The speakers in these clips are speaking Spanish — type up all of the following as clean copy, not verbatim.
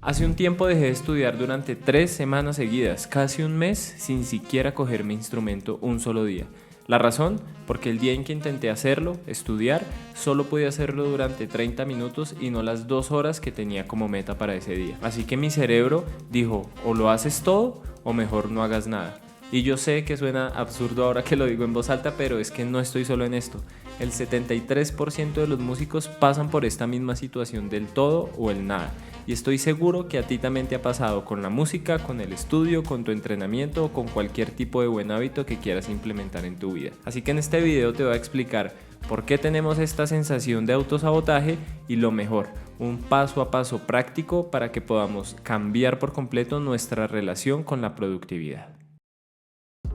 Hace un tiempo dejé de estudiar durante 3 semanas seguidas, casi un mes, sin siquiera coger mi instrumento un solo día. La razón, porque el día en que intenté hacerlo, estudiar, solo podía hacerlo durante 30 minutos y no las 2 horas que tenía como meta para ese día. Así que mi cerebro dijo, o lo haces todo o mejor no hagas nada. Y yo sé que suena absurdo ahora que lo digo en voz alta, pero es que no estoy solo en esto. El 73% de los músicos pasan por esta misma situación del todo o el nada. Y estoy seguro que a ti también te ha pasado con la música, con el estudio, con tu entrenamiento o con cualquier tipo de buen hábito que quieras implementar en tu vida. Así que en este video te voy a explicar por qué tenemos esta sensación de autosabotaje y lo mejor, un paso a paso práctico para que podamos cambiar por completo nuestra relación con la productividad.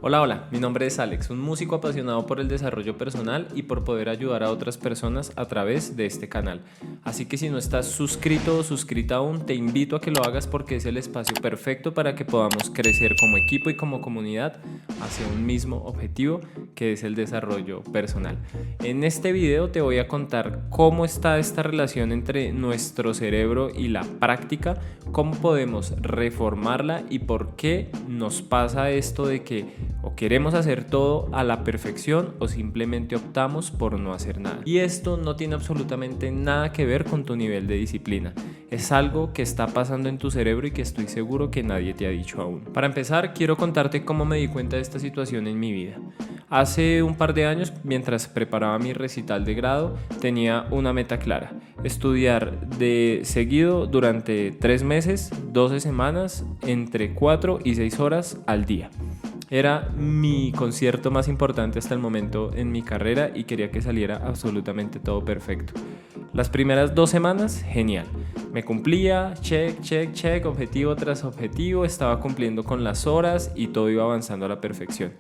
Hola, mi nombre es Alex, un músico apasionado por el desarrollo personal y por poder ayudar a otras personas a través de este canal. Así que si no estás suscrito o suscrita aún, te invito a que lo hagas porque es el espacio perfecto para que podamos crecer como equipo y como comunidad hacia un mismo objetivo, que es el desarrollo personal. En este video te voy a contar cómo está esta relación entre nuestro cerebro y la práctica, cómo podemos reformarla y por qué nos pasa esto de que o queremos hacer todo a la perfección o simplemente optamos por no hacer nada. Y esto no tiene absolutamente nada que ver con tu nivel de disciplina. Es algo que está pasando en tu cerebro y que estoy seguro que nadie te ha dicho aún. Para empezar, quiero contarte cómo me di cuenta de esta situación en mi vida. Hace un par de años, mientras preparaba mi recital de grado, tenía una meta clara: estudiar de seguido durante 3 meses, 12 semanas, entre 4 y 6 horas al día. Era mi concierto más importante hasta el momento en mi carrera y quería que saliera absolutamente todo perfecto. Las primeras 2 semanas, genial. Me cumplía, check, objetivo tras objetivo, estaba cumpliendo con las horas y todo iba avanzando a la perfección.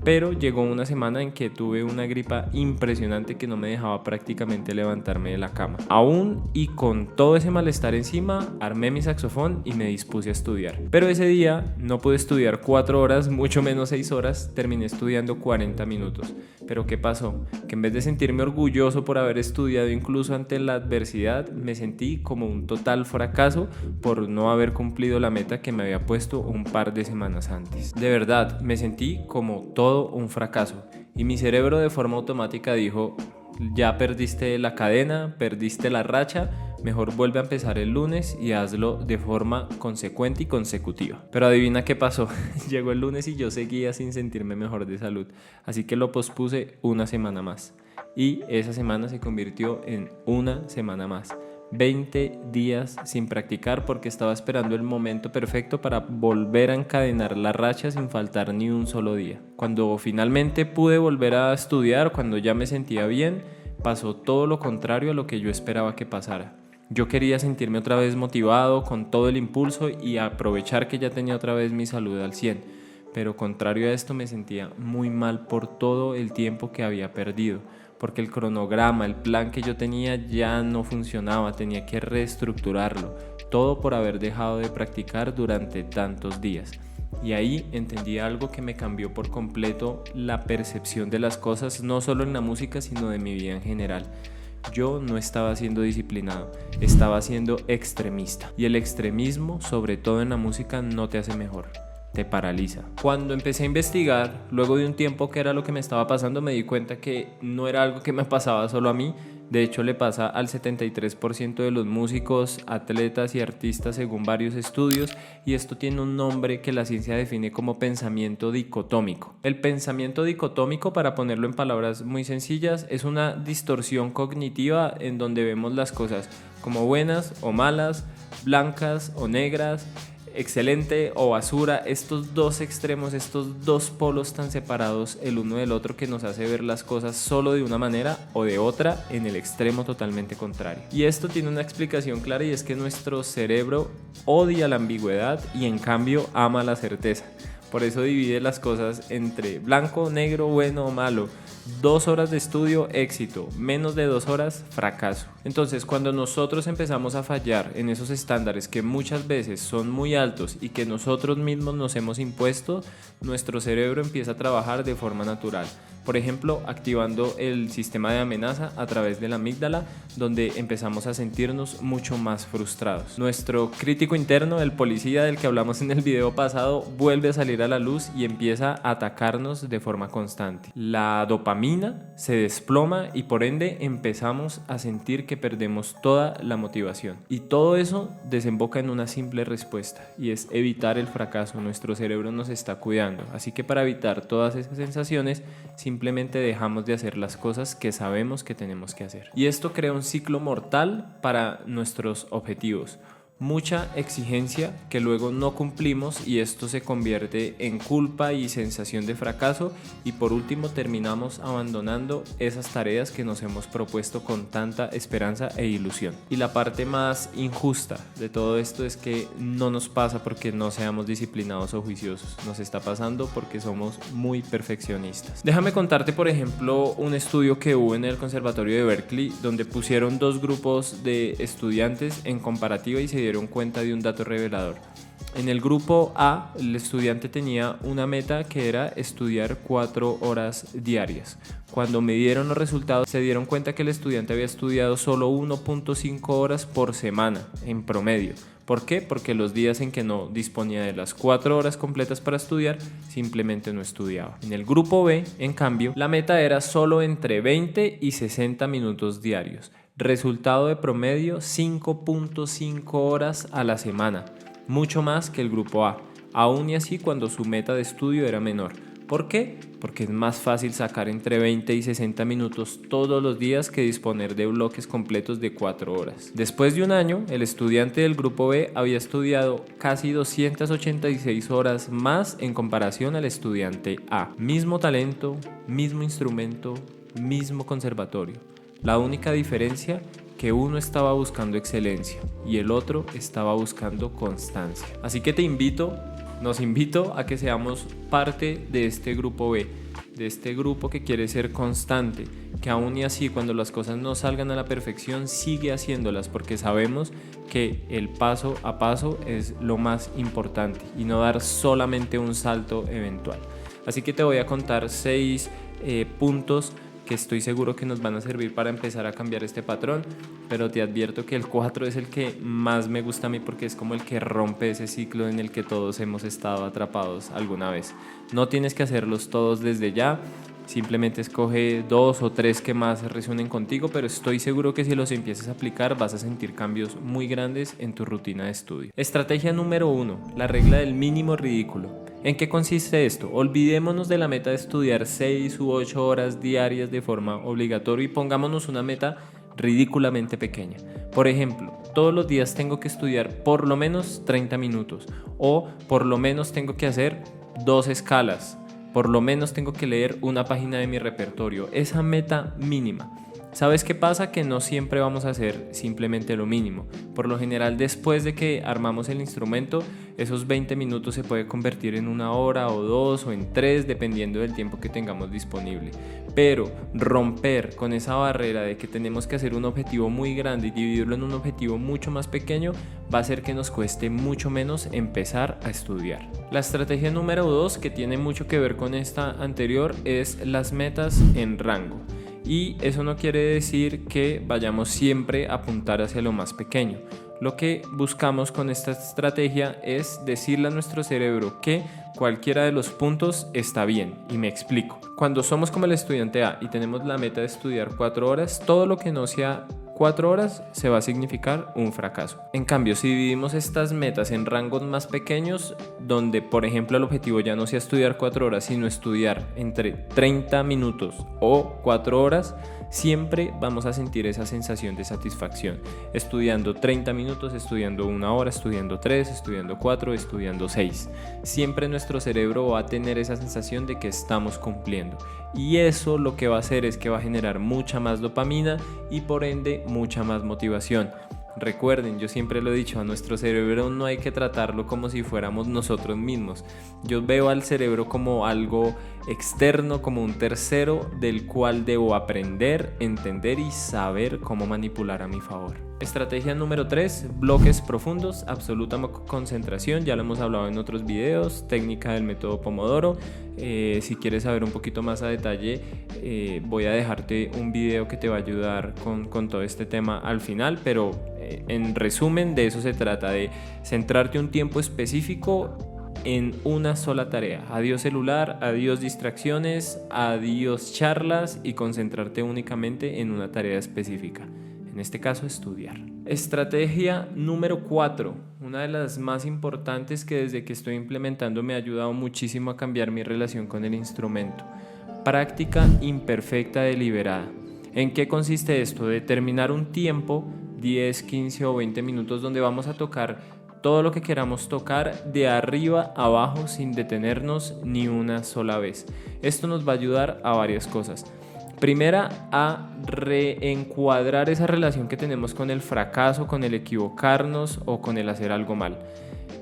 Pero llegó una semana en que tuve una gripa impresionante que no me dejaba prácticamente levantarme de la cama. Aún y con todo ese malestar encima, armé mi saxofón y me dispuse a estudiar. Pero ese día no pude estudiar 4 horas, mucho menos 6 horas, terminé estudiando 40 minutos. Pero ¿qué pasó? Que en vez de sentirme orgulloso por haber estudiado incluso ante la adversidad, me sentí como un total fracaso por no haber cumplido la meta que me había puesto un par de semanas antes. De verdad, me sentí como todo un fracaso y mi cerebro de forma automática dijo: ya perdiste la cadena, perdiste la racha, mejor vuelve a empezar el lunes y hazlo de forma consecuente y consecutiva. Pero adivina qué pasó. Llegó el lunes y yo seguía sin sentirme mejor de salud, así que lo pospuse una semana más y esa semana se convirtió en una semana más. 20 días sin practicar porque estaba esperando el momento perfecto para volver a encadenar la racha sin faltar ni un solo día. Cuando finalmente pude volver a estudiar, cuando ya me sentía bien, pasó todo lo contrario a lo que yo esperaba que pasara. Yo quería sentirme otra vez motivado, con todo el impulso y aprovechar que ya tenía otra vez mi salud al 100. Pero contrario a esto me sentía muy mal por todo el tiempo que había perdido, porque el cronograma, el plan que yo tenía ya no funcionaba, tenía que reestructurarlo, todo por haber dejado de practicar durante tantos días. Y ahí entendí algo que me cambió por completo la percepción de las cosas, no solo en la música, sino de mi vida en general. Yo no estaba siendo disciplinado, estaba siendo extremista. Y el extremismo, sobre todo en la música, no te hace mejor, te paraliza. Cuando empecé a investigar, luego de un tiempo qué era lo que me estaba pasando, me di cuenta que no era algo que me pasaba solo a mí. De hecho, le pasa al 73% de los músicos, atletas y artistas según varios estudios, y esto tiene un nombre que la ciencia define como pensamiento dicotómico. El pensamiento dicotómico, para ponerlo en palabras muy sencillas, es una distorsión cognitiva en donde vemos las cosas como buenas o malas, blancas o negras, excelente o basura, estos dos extremos, estos dos polos tan separados el uno del otro que nos hace ver las cosas solo de una manera o de otra en el extremo totalmente contrario. Y esto tiene una explicación clara y es que nuestro cerebro odia la ambigüedad y en cambio ama la certeza. Por eso divide las cosas entre blanco, negro, bueno o malo. 2 horas de estudio, éxito. Menos de 2 horas, fracaso. Entonces, cuando nosotros empezamos a fallar en esos estándares que muchas veces son muy altos y que nosotros mismos nos hemos impuesto, nuestro cerebro empieza a trabajar de forma natural. Por ejemplo, activando el sistema de amenaza a través de la amígdala, donde empezamos a sentirnos mucho más frustrados. Nuestro crítico interno, el policía del que hablamos en el video pasado, vuelve a salir a la luz y empieza a atacarnos de forma constante. La dopamina se desploma y por ende empezamos a sentir que perdemos toda la motivación. Y todo eso desemboca en una simple respuesta, y es evitar el fracaso. Nuestro cerebro nos está cuidando, así que para evitar todas esas sensaciones simplemente dejamos de hacer las cosas que sabemos que tenemos que hacer. Y esto crea un ciclo mortal para nuestros objetivos. Mucha exigencia que luego no cumplimos y esto se convierte en culpa y sensación de fracaso, y por último terminamos abandonando esas tareas que nos hemos propuesto con tanta esperanza e ilusión. Y la parte más injusta de todo esto es que no nos pasa porque no seamos disciplinados o juiciosos, nos está pasando porque somos muy perfeccionistas. Déjame contarte, por ejemplo, un estudio que hubo en el Conservatorio de Berkeley, donde pusieron dos grupos de estudiantes en comparativa y se dieron cuenta de un dato revelador. En el grupo A, el estudiante tenía una meta que era estudiar 4 horas diarias. Cuando midieron los resultados, se dieron cuenta que el estudiante había estudiado solo 1.5 horas por semana en promedio. ¿Por qué? Porque los días en que no disponía de las 4 horas completas para estudiar, simplemente no estudiaba. En el grupo B, en cambio, la meta era solo entre 20 y 60 minutos diarios. Resultado de promedio 5.5 horas a la semana, mucho más que el grupo A, aún y así cuando su meta de estudio era menor. ¿Por qué? Porque es más fácil sacar entre 20 y 60 minutos todos los días que disponer de bloques completos de 4 horas. Después de un año, el estudiante del grupo B había estudiado casi 286 horas más en comparación al estudiante A. Mismo talento, mismo instrumento, mismo conservatorio. La única diferencia, que uno estaba buscando excelencia y el otro estaba buscando constancia. Así que nos invito a que seamos parte de este grupo B, de este grupo que quiere ser constante, que aún y así cuando las cosas no salgan a la perfección sigue haciéndolas, porque sabemos que el paso a paso es lo más importante y no dar solamente un salto eventual. Así que te voy a contar 6 puntos que estoy seguro que nos van a servir para empezar a cambiar este patrón, pero te advierto que el 4 es el que más me gusta a mí porque es como el que rompe ese ciclo en el que todos hemos estado atrapados alguna vez. No tienes que hacerlos todos desde ya, simplemente escoge 2 o 3 que más resuenen contigo, pero estoy seguro que si los empiezas a aplicar vas a sentir cambios muy grandes en tu rutina de estudio. Estrategia número 1, la regla del mínimo ridículo. ¿En qué consiste esto? Olvidémonos de la meta de estudiar 6 u 8 horas diarias de forma obligatoria y pongámonos una meta ridículamente pequeña. Por ejemplo, todos los días tengo que estudiar por lo menos 30 minutos o por lo menos tengo que hacer 2 escalas, por lo menos tengo que leer una página de mi repertorio. Esa meta mínima. ¿Sabes qué pasa? Que no siempre vamos a hacer simplemente lo mínimo. Por lo general, después de que armamos el instrumento, esos 20 minutos se puede convertir en 1 hora o 2 o en 3, dependiendo del tiempo que tengamos disponible. Pero romper con esa barrera de que tenemos que hacer un objetivo muy grande y dividirlo en un objetivo mucho más pequeño va a hacer que nos cueste mucho menos empezar a estudiar. La estrategia número 2, que tiene mucho que ver con esta anterior, es las metas en rango. Y eso no quiere decir que vayamos siempre a apuntar hacia lo más pequeño. Lo que buscamos con esta estrategia es decirle a nuestro cerebro que cualquiera de los puntos está bien, y me explico. Cuando somos como el estudiante A y tenemos la meta de estudiar 4 horas, todo lo que no sea 4 horas se va a significar un fracaso. En cambio, si dividimos estas metas en rangos más pequeños, donde por ejemplo el objetivo ya no sea estudiar 4 horas, sino estudiar entre 30 minutos o 4 horas, siempre vamos a sentir esa sensación de satisfacción. Estudiando 30 minutos, estudiando 1 hora, estudiando 3, estudiando 4, estudiando 6. Siempre nuestro cerebro va a tener esa sensación de que estamos cumpliendo. Y eso lo que va a hacer es que va a generar mucha más dopamina y por ende mucha más motivación. Recuerden, yo siempre lo he dicho, a nuestro cerebro no hay que tratarlo como si fuéramos nosotros mismos. Yo veo al cerebro como algo externo, como un tercero del cual debo aprender, entender y saber cómo manipular a mi favor. Estrategia número 3, bloques profundos, absoluta concentración, ya lo hemos hablado en otros videos, técnica del método Pomodoro. Si quieres saber un poquito más a detalle, voy a dejarte un video que te va a ayudar con todo este tema al final, pero en resumen de eso se trata, de centrarte un tiempo específico en una sola tarea. Adiós celular, adiós distracciones, adiós charlas y concentrarte únicamente en una tarea específica. En este caso, estudiar. Estrategia número 4, una de las más importantes que desde que estoy implementando me ha ayudado muchísimo a cambiar mi relación con el instrumento. Práctica imperfecta deliberada. ¿En qué consiste esto? Determinar un tiempo, 10, 15 o 20 minutos, donde vamos a tocar todo lo que queramos tocar de arriba a abajo sin detenernos ni una sola vez. Esto nos va a ayudar a varias cosas. Primera, a reencuadrar esa relación que tenemos con el fracaso, con el equivocarnos o con el hacer algo mal.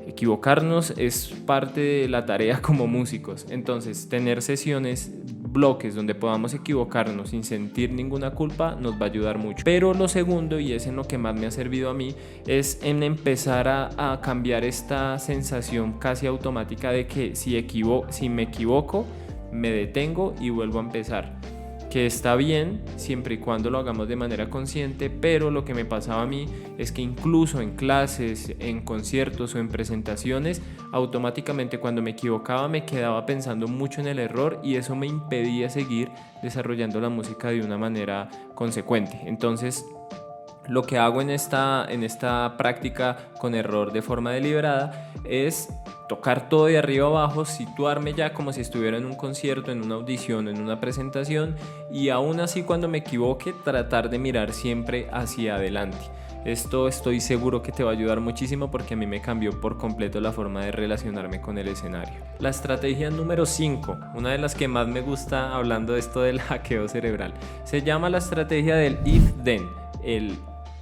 Equivocarnos es parte de la tarea como músicos, entonces tener sesiones, bloques donde podamos equivocarnos sin sentir ninguna culpa nos va a ayudar mucho. Pero lo segundo, y es en lo que más me ha servido a mí, es en empezar a cambiar esta sensación casi automática de que si me equivoco, me detengo y vuelvo a empezar. Que está bien siempre y cuando lo hagamos de manera consciente, pero lo que me pasaba a mí es que incluso en clases, en conciertos o en presentaciones, automáticamente cuando me equivocaba me quedaba pensando mucho en el error y eso me impedía seguir desarrollando la música de una manera consecuente. Entonces, lo que hago en esta práctica con error de forma deliberada es tocar todo de arriba abajo, situarme ya como si estuviera en un concierto, en una audición, en una presentación, y aún así cuando me equivoque tratar de mirar siempre hacia adelante. Esto estoy seguro que te va a ayudar muchísimo porque a mí me cambió por completo la forma de relacionarme con el escenario. La estrategia número 5, una de las que más me gusta hablando de esto del hackeo cerebral, se llama la estrategia del if-then, el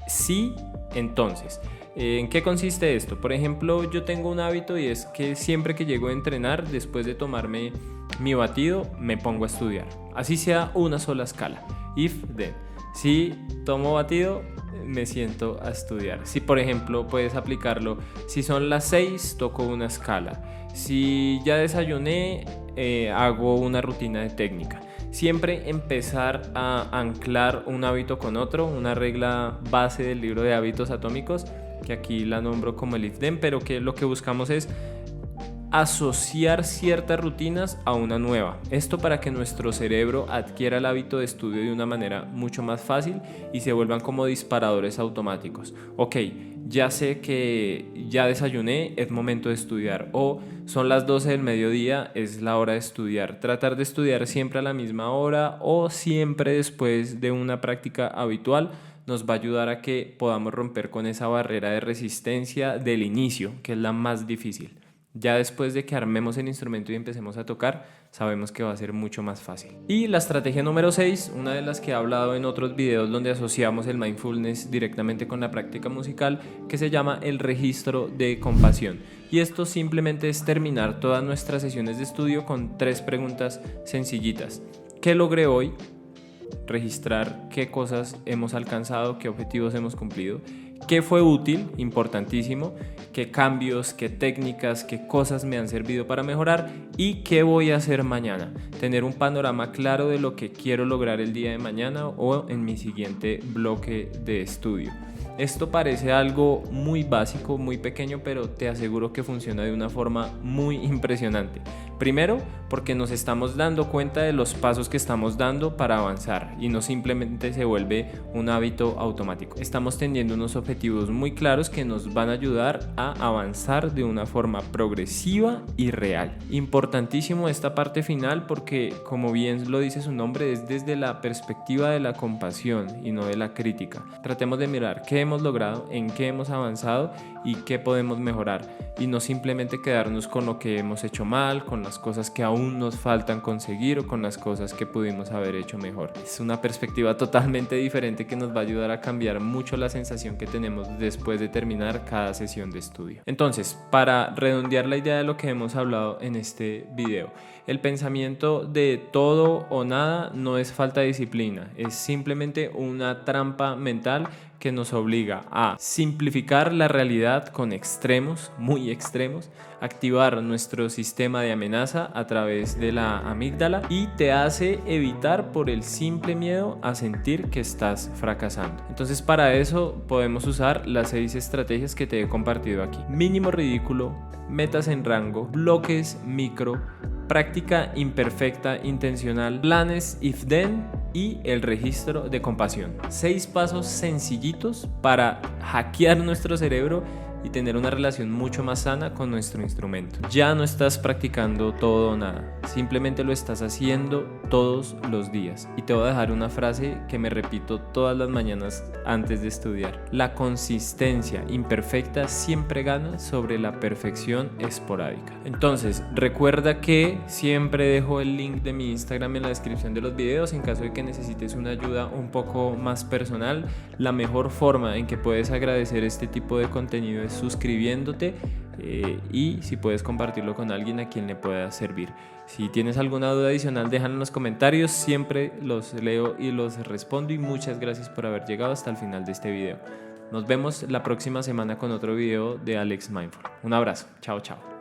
sí, entonces. ¿En qué consiste esto? Por ejemplo, yo tengo un hábito y es que siempre que llego a entrenar, después de tomarme mi batido, me pongo a estudiar. Así sea una sola escala. If, then. Si tomo batido, me siento a estudiar. Si, por ejemplo, puedes aplicarlo, si son las 6, toco una escala. Si ya desayuné, hago una rutina de técnica. Siempre empezar a anclar un hábito con otro, una regla base del libro de hábitos atómicos, que aquí la nombro como el if-then, pero que lo que buscamos es asociar ciertas rutinas a una nueva. Esto para que nuestro cerebro adquiera el hábito de estudio de una manera mucho más fácil y se vuelvan como disparadores automáticos. Ok, ya sé que ya desayuné, es momento de estudiar, o son las 12 del mediodía, es la hora de estudiar. Tratar de estudiar siempre a la misma hora o siempre después de una práctica habitual nos va a ayudar a que podamos romper con esa barrera de resistencia del inicio, que es la más difícil. Ya después de que armemos el instrumento y empecemos a tocar, sabemos que va a ser mucho más fácil. Y la estrategia número 6, una de las que he hablado en otros videos donde asociamos el mindfulness directamente con la práctica musical, que se llama el registro de compasión. Y esto simplemente es terminar todas nuestras sesiones de estudio con 3 preguntas sencillitas. ¿Qué logré hoy? Registrar qué cosas hemos alcanzado, qué objetivos hemos cumplido, qué fue útil, importantísimo, qué cambios, qué técnicas, qué cosas me han servido para mejorar y qué voy a hacer mañana. Tener un panorama claro de lo que quiero lograr el día de mañana o en mi siguiente bloque de estudio. Esto parece algo muy básico, muy pequeño, pero te aseguro que funciona de una forma muy impresionante. Primero, porque nos estamos dando cuenta de los pasos que estamos dando para avanzar y no simplemente se vuelve un hábito automático. Estamos teniendo unos objetivos muy claros que nos van a ayudar a avanzar de una forma progresiva y real. Importantísimo esta parte final porque, como bien lo dice su nombre, es desde la perspectiva de la compasión y no de la crítica. Tratemos de mirar qué hemos logrado, en qué hemos avanzado y qué podemos mejorar, y no simplemente quedarnos con lo que hemos hecho mal, con las cosas que aún nos faltan conseguir o con las cosas que pudimos haber hecho mejor. Es una perspectiva totalmente diferente que nos va a ayudar a cambiar mucho la sensación que tenemos después de terminar cada sesión de estudio. Entonces, para redondear la idea de lo que hemos hablado en este video, el pensamiento de todo o nada no es falta de disciplina, es simplemente una trampa mental que nos obliga a simplificar la realidad con extremos, muy extremos, activar nuestro sistema de amenaza a través de la amígdala y te hace evitar por el simple miedo a sentir que estás fracasando. Entonces, para eso podemos usar las 6 estrategias que te he compartido aquí: mínimo ridículo, metas en rango, bloques micro, práctica imperfecta intencional, planes if then y el registro de compasión. 6 pasos sencillitos para hackear nuestro cerebro y tener una relación mucho más sana con nuestro instrumento. Ya no estás practicando todo o nada, simplemente lo estás haciendo todos los días. Y te voy a dejar una frase que me repito todas las mañanas antes de estudiar: la consistencia imperfecta siempre gana sobre la perfección esporádica. Entonces, recuerda que siempre dejo el link de mi Instagram en la descripción de los videos en caso de que necesites una ayuda un poco más personal. La mejor forma en que puedes agradecer este tipo de contenido es suscribiéndote y si puedes compartirlo con alguien a quien le pueda servir. Si tienes alguna duda adicional, déjala en los comentarios, siempre los leo y los respondo, y muchas gracias por haber llegado hasta el final de este video. Nos vemos la próxima semana con otro video de Alex Mindful. Un abrazo, chao chao.